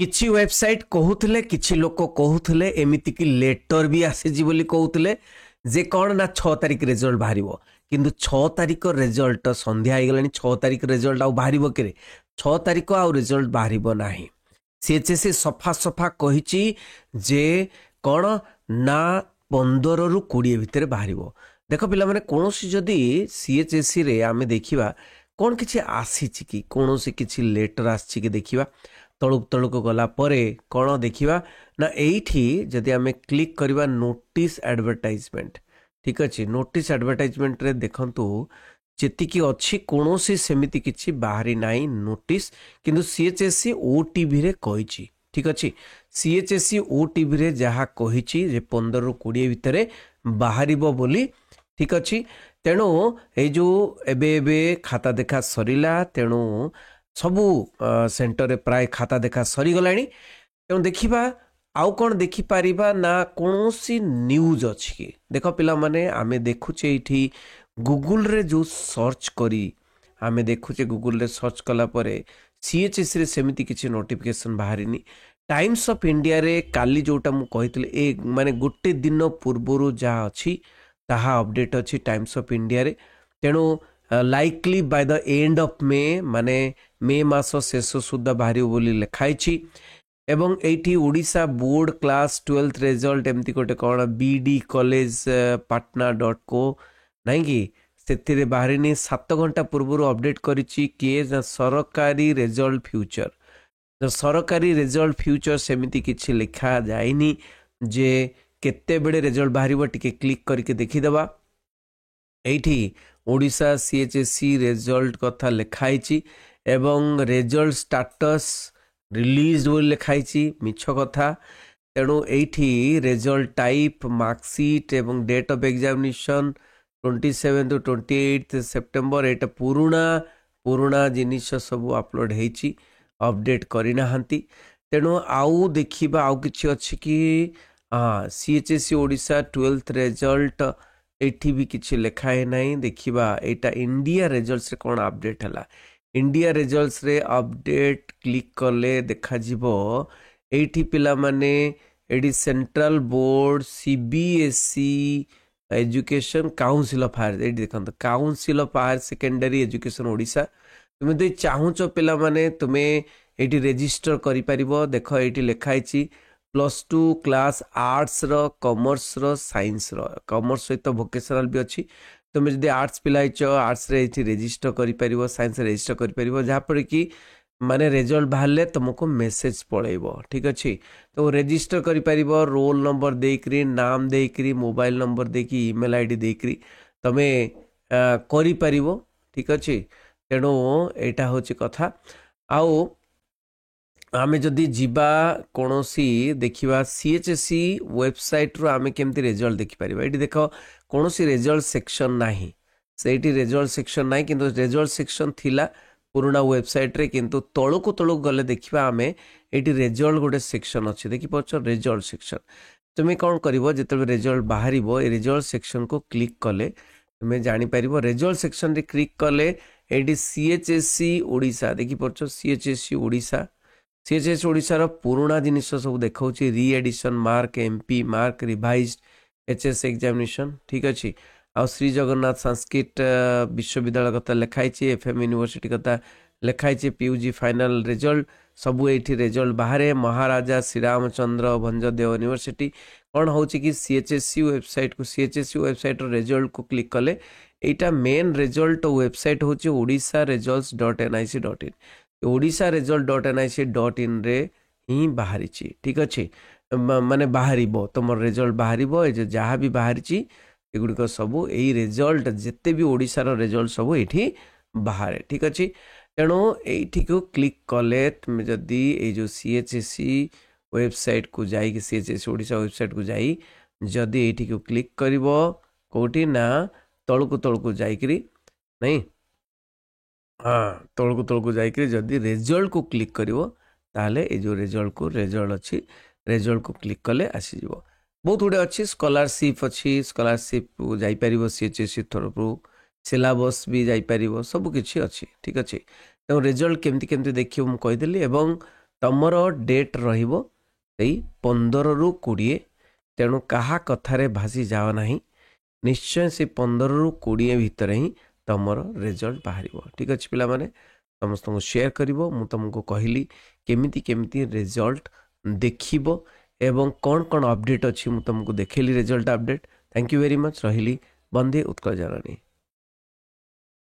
किछि वेबसाइट कहूले किछि लोक कहूले एमिति कि लेटर भी आसीजी बोली कहूले जे कौन ना 6 तारिख रिजल्ट बाहर किंतु 6 तारिख रिजल्ट संध्या हो गलानी 6 तारिख रिजल्ट आउ बाहर के 6 तारिख आउ रिजल्ट बाहर ना सीएचएससी सफा सफा कही जे कौन ना 15 रु 20 भितर बाहर देख पिला माने कोनोसी जदि सीएचएससी रे आमे देखिबा कौन किछि आसी कि कोनोसी किछि लेटर आसी कि देखिबा तलुक तलुक गला परे कौन देखिबा ना एठी जदि आमे क्लिक करबा नोटिस एडवर्टाइजमेंट ठीक अच्छे नोटिस एडवर्टाइजमेंट रे देखंतु जेतिकी अच्छी कोनोसी सेमिति किछि बाहरी नाई नोटिस किंतु सीएचएससी ओटीवी रे कहिछि ठीक अच्छे सीएचएससी ओटीवी रे जहा कहिछि जे 15 रु 20 भितर बाहरिबो बोली ठीक अच्छे तेणु ए जो एबे एबे खाता देखा सरिला तेणु सबू सेंटर प्राय खाता देखा सरी गलानी तेणु देखिबा आउ कौन देखिपर ना कौन सी न्यूज अच्छी कि देख पिला माने आमे देखुचे एठी गूगल रे जो सर्च करी आमे देखुचे गूगल रे सर्च कला परे सीएचएस रे सेमिति किछि नोटिफिकेशन बाहरिनी टाइम्स ऑफ इंडिया रे काली जोटा मु कहितले ए माने गोटे दिन पूर्वरु जा अछि ताहा अपडेट अछि टाइम्स ऑफ इंडिया रे तेणु likely by the end of May माने मे मास शेष सुद्धा बाहर बोली लिखाई एवं एठी Odisha board class 12th result एमती गोटे कौन बीडी कॉलेज patna.co नहीं कि से बाहर 7 घंटा पूर्व अपडेट करिछि किए सरकारी रिजल्ट फ्यूचर सरकारी रिजल्ट फ्यूचर सेमिति किछि लिखा जाइनी जे केते बेले रिजल्ट बाहर टिके क्लिक करके देखिदेबा एठी ओडिशा सीएचएससी रिजल्ट कथा लिखाई एवं रिजल्ट स्टाटस रिलीज बोली लिखाई मिछ कथा तेणु एठी रिजल्ट टाइप मार्कशीट एवं date of examination 27 to 28 September एटा पुराणा जिनिस सब अपलोड होती अपडेट करना तेणु आउ देखा आउ कि अच्छी कि हाँ सीएचएससी ओडिशा 12th रिजल्ट एठी भी किछि लिखाए नहीं देखिबा एटा इंडिया रिजल्ट्स रे कौन अपडेट हला इंडिया रिजल्ट्स रे अपडेट क्लिक करले देखा जिवो एठी पिला माने एडी central board CBSE education council of higher एडी देखंत council of higher secondary education Odisha तुमे दे चाहूचो पिला माने तुमे एठी रजिस्टर करि परिबो देखो एठी लिखाइछि +2 क्लास आर्ट्स रो कॉमर्स रो साइंस रो कॉमर्स सहित वोकेशनल भी अच्छी तुम जब आर्ट्स पिलाइच आर्ट्स रे रजिस्टर करि परिबो साइंस रजिस्टर करि परिबो जहाँ पर कि माने रिजल्ट बाहरले तुमको मेसेज पड़ेबो ठीक अच्छे तो रजिस्टर करि परिबो रोल नंबर देकरी नाम देकरी मोबाइल नंबर देकी ईमेल आईडी देकरी तमे करि परिबो ठीक अच्छे तेणु एटा होची कथा आउ आमे जदि जीवा कोनोसी देखिबा सीएचएससी वेबसाइट रो आमे केमती रिजल्ट देखि परिबा एठी देखो कोनोसी रिजल्ट सेक्शन नाही सेठी रिजल्ट सेक्शन नाही किंतु रिजल्ट सेक्शन थिला पुराना वेबसाइट रे किंतु तळको तळक गले देखिबा आमे एठी रिजल्ट गोटे सेक्शन अछि देखि पछ रिजल्ट सेक्शन तुमे कोन करिवो जेते रिजल्ट बाहरिबो ए रिजल्ट सेक्शन को क्लिक कले तुमे जानि परिबो रिजल्ट सेक्शन रे क्लिक कले एठी सीएचएससी ओडिशा देखि पछ सीएचएससी ओडिशा सीएचएस ओडिशार पुराणा जिनिस सब देखा re addition mark MP mark revised HS examination ठीक अच्छे आ श्री जगन्नाथ संस्कृत विश्वविद्यालय कथा लिखाई एफएम यूनिवर्सिटी कथा लिखाई पीयूजी फाइनल रिजल्ट सबू ये रिजल्ट बाहर महाराजा श्रीरामचंद्र भंजदेव यूनिवर्सिटी कौन हो कि सीएचएससी वेबसाइट को सीएचएससी वेबसाइट रिजल्ट को क्लिक कले यहाँ मेन रिजल्ट वेबसाइट हूँ ओडिशा results.nic.in ओडिशा results.nic.in रे ही बाहरी ठीक अच्छे माने बाहर तुम रिजल्ट बाहर जहाँ भी बाहरी एगुड़िक सबू यही रिजल्ट जिते भी ओडिशार रिजल्ट सबू ये बाहर ठीक अच्छे तेणु ये को क्लिक कले तुम जदि ये जो सीएचएससी वेबसाइट को जाइए सीएचएससी ओडिशा वेबसाइट को जाई जदि ये को क्लिक कर कौटी ना तलको जाइकरी नहीं हाँ तलको जाइकरी जदि रिजल्ट को क्लिक करिवो ताले ए जो रिजल्ट अच्छी रिजल्ट को क्लिक कले आसीज बहुत गुड़े अच्छी स्कॉलरशिप अच्छी स्कॉलरशिप जापर सीएचएससी तरफ सिलेबस भी जापर सबकिछि अच्छी ठीक अच्छे तेणु रिजल्ट केमती केमती देखिए मुझे कहीदेली ତମର ଡେଟ୍ ରହିବ ସେଇ 15ରୁ 20। ତେଣୁ କାହା କଥାରେ ଭାସି ଯାଅ ନାହିଁ, ନିଶ୍ଚୟ ସେ 15ରୁ 20 ଭିତରେ ହିଁ ତମର ରେଜଲ୍ଟ ବାହାରିବ। ଠିକ୍ ଅଛି ପିଲାମାନେ, ସମସ୍ତଙ୍କୁ ସେୟାର କରିବ। ମୁଁ ତୁମକୁ କହିଲି କେମିତି କେମିତି ରେଜଲ୍ଟ ଦେଖିବ ଏବଂ କ'ଣ କ'ଣ ଅପଡ଼େଟ୍ ଅଛି ମୁଁ ତୁମକୁ ଦେଖେଇଲି result update. Thank you very much. ରହିଲି। ବନ୍ଦେ ଉତ୍କଳ ଜନନୀ।